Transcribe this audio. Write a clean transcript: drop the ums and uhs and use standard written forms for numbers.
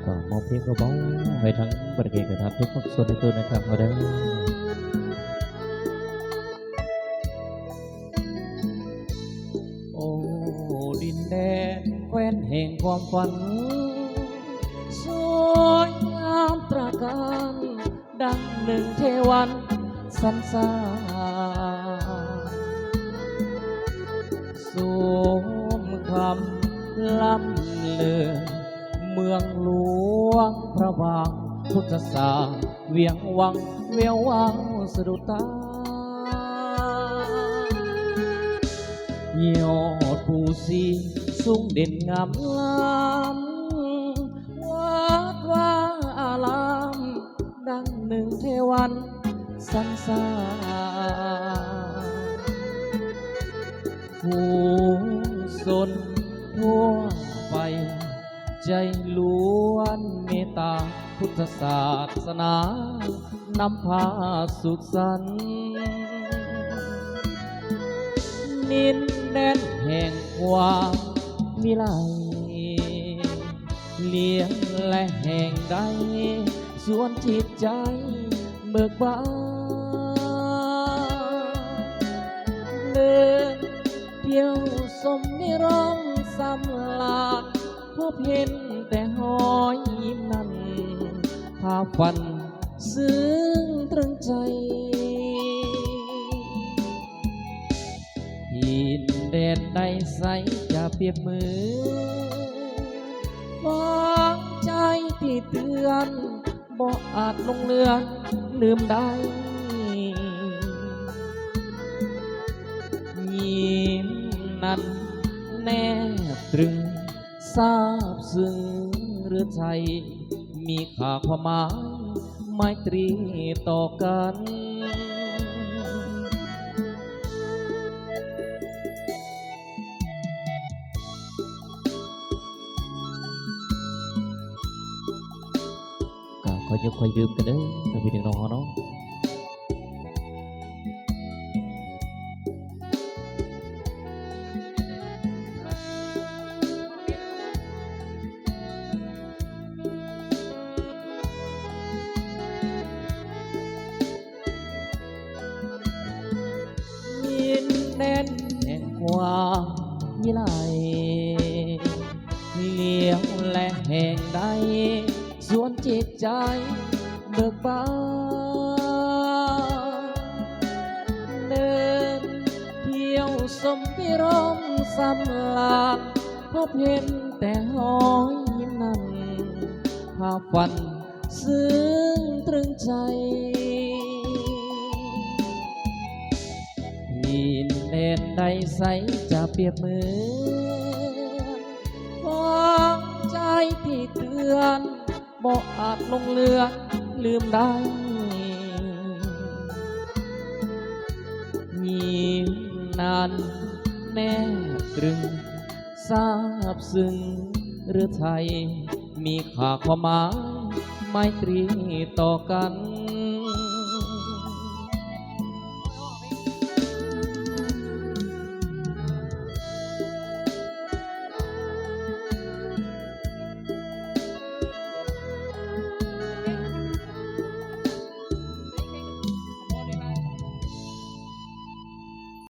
ก็มอบเพลงเบาๆให้ทั้งประเทศนะครับทุกภาคส่วนในตัวนะครับมาได้โอ้ดินแดนแคว้นแห่งความฝันสวยงามตระการดังหนึ่งเทวันสรรสร้างสมคำล้ำเลือเมืองหลวงพระบางพุทธศาสเวียงวังเวียววังสะดุดตายอดภูสีสูงเด่นงามล้ำวัดว่าอารามดังหนึ่งเทวันสรรสร้างผู้สนทั่วไปใจล้วนเมตตาพุทธศาสนานำพาสุขสันต์นินแดนแห่งความวิไลเลี้ยงและแห่งใดส่วนจิตใจเบิกบานเดินเที่ยวสมนิรองสำลาดพบเห็นแต่หอยยิ้มนั้นภาพฝันซึ้งตรึงใจหินแดนใดใสจะเปรียบมือฟังใจที่เตือนบ่อาจลงเลือนลืมได้ยิ้มนั้นแนบตรึงทราบซึ้งหรือไทยมีค่าความหมายไมตรีต่อกันก็คอยยกคอยดื่มกันเด้อถ้าพี่น้องเนาะแดนแห่งความวิไลเลี้ยวและแห่งใดส่วนจิตใจเบิกบานเดินเที่ยวสมพิรมสำลาดพบเห็นแต่หอยยิ้มนั้นภาพฝันซึ้งตรึงใจหินแดนใดใสจะเปรียบเหมือนฟังใจที่เตือนบ่อาจลงเลือนลืมได้ยิ้มนั้นแนบตรึงทราบซึ้งหรือไทยมีค่าความหมายไมตรีต่อกัน